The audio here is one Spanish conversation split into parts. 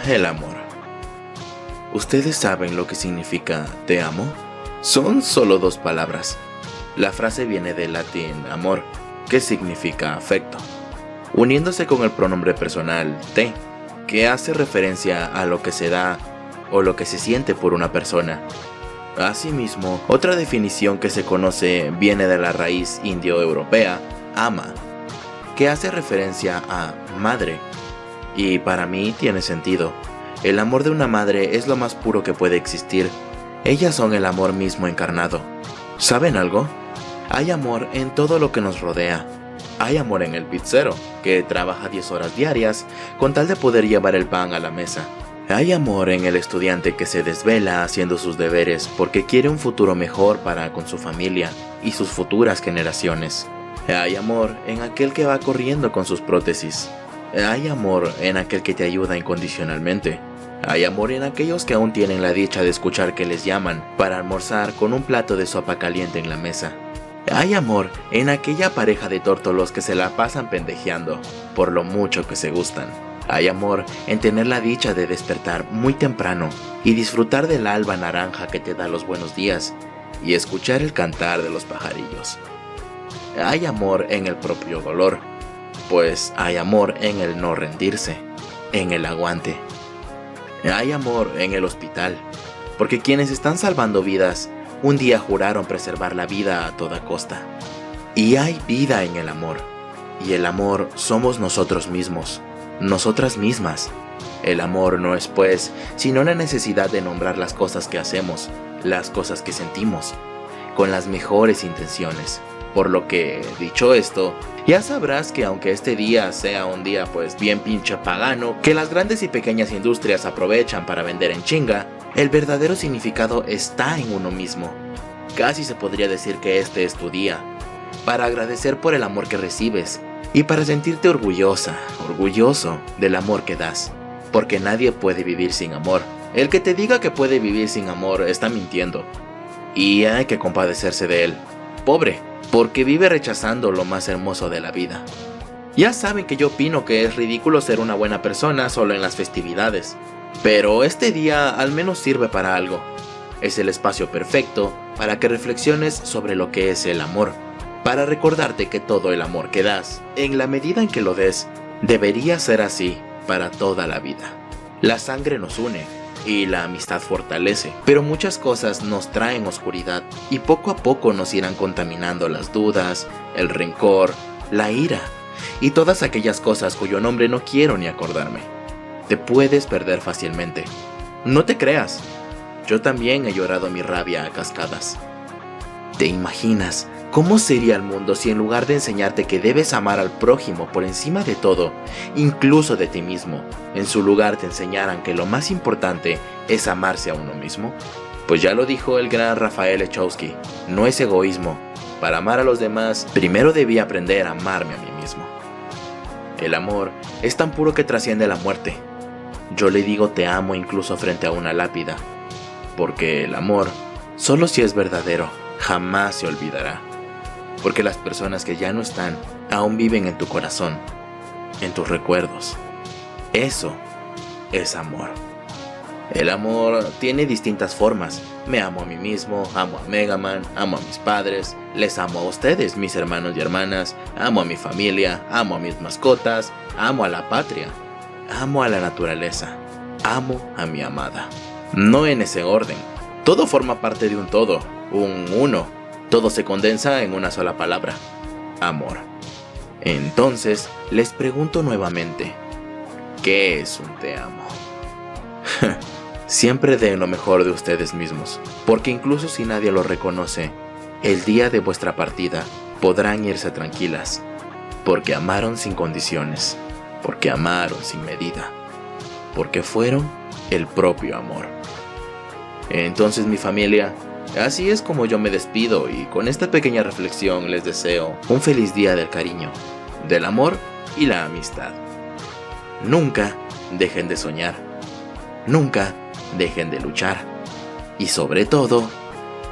El amor. ¿Ustedes saben lo que significa te amo? Son solo dos palabras. La frase viene del latín amor, que significa afecto, uniéndose con el pronombre personal te, que hace referencia a lo que se da o lo que se siente por una persona. Asimismo, otra definición que se conoce viene de la raíz indio-europea ama, que hace referencia a madre. Y para mí tiene sentido. El amor de una madre es lo más puro que puede existir. Ellas son el amor mismo encarnado. ¿Saben algo? Hay amor en todo lo que nos rodea. Hay amor en el pizzero, que trabaja 10 horas diarias con tal de poder llevar el pan a la mesa. Hay amor en el estudiante que se desvela haciendo sus deberes porque quiere un futuro mejor para con su familia y sus futuras generaciones. Hay amor en aquel que va corriendo con sus prótesis. Hay amor en aquel que te ayuda incondicionalmente. Hay amor en aquellos que aún tienen la dicha de escuchar que les llaman para almorzar con un plato de sopa caliente en la mesa. Hay amor en aquella pareja de tórtolos que se la pasan pendejeando por lo mucho que se gustan. Hay amor en tener la dicha de despertar muy temprano y disfrutar del alba naranja que te da los buenos días y escuchar el cantar de los pajarillos. Hay amor en el propio dolor, pues hay amor en el no rendirse, en el aguante. Hay amor en el hospital, porque quienes están salvando vidas un día juraron preservar la vida a toda costa. Y hay vida en el amor, y el amor somos nosotros mismos, nosotras mismas. El amor no es pues sino la necesidad de nombrar las cosas que hacemos, las cosas que sentimos, con las mejores intenciones. Por lo que, dicho esto, ya sabrás que aunque este día sea un día pues bien pinche pagano, que las grandes y pequeñas industrias aprovechan para vender en chinga, el verdadero significado está en uno mismo. Casi se podría decir que este es tu día, para agradecer por el amor que recibes y para sentirte orgulloso del amor que das, porque nadie puede vivir sin amor. El que te diga que puede vivir sin amor está mintiendo, y hay que compadecerse de él. Pobre, porque vive rechazando lo más hermoso de la vida. Ya saben que yo opino que es ridículo ser una buena persona solo en las festividades, pero este día al menos sirve para algo. Es el espacio perfecto para que reflexiones sobre lo que es el amor, para recordarte que todo el amor que das, en la medida en que lo des, debería ser así para toda la vida. La sangre nos une y la amistad fortalece, pero muchas cosas nos traen oscuridad y poco a poco nos irán contaminando las dudas, el rencor, la ira y todas aquellas cosas cuyo nombre no quiero ni acordarme. Te puedes perder fácilmente. No te creas, yo también he llorado mi rabia a cascadas. ¿Te imaginas cómo sería el mundo si en lugar de enseñarte que debes amar al prójimo por encima de todo, incluso de ti mismo, en su lugar te enseñaran que lo más importante es amarse a uno mismo? Pues ya lo dijo el gran Rafael Echowski, no es egoísmo. Para amar a los demás, primero debí aprender a amarme a mí mismo. El amor es tan puro que trasciende la muerte. Yo le digo te amo incluso frente a una lápida, porque el amor, solo si es verdadero, jamás se olvidará. Porque las personas que ya no están, aún viven en tu corazón, en tus recuerdos. Eso es amor. El amor tiene distintas formas. Me amo a mí mismo, amo a Mega Man, amo a mis padres, les amo a ustedes, mis hermanos y hermanas, amo a mi familia, amo a mis mascotas, amo a la patria, amo a la naturaleza, amo a mi amada. No en ese orden. Todo forma parte de un todo, un uno. Todo se condensa en una sola palabra: amor. Entonces, les pregunto nuevamente, ¿qué es un te amo? Siempre den lo mejor de ustedes mismos, porque incluso si nadie lo reconoce, el día de vuestra partida podrán irse tranquilas, porque amaron sin condiciones, porque amaron sin medida, porque fueron el propio amor. Entonces, mi familia, así es como yo me despido y con esta pequeña reflexión les deseo un feliz día del cariño, del amor y la amistad. Nunca dejen de soñar, nunca dejen de luchar y sobre todo,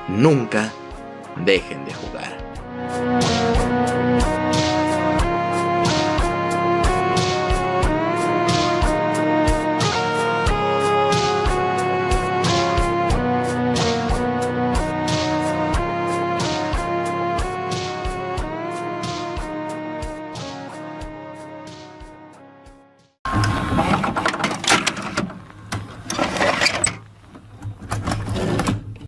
nunca dejen de jugar.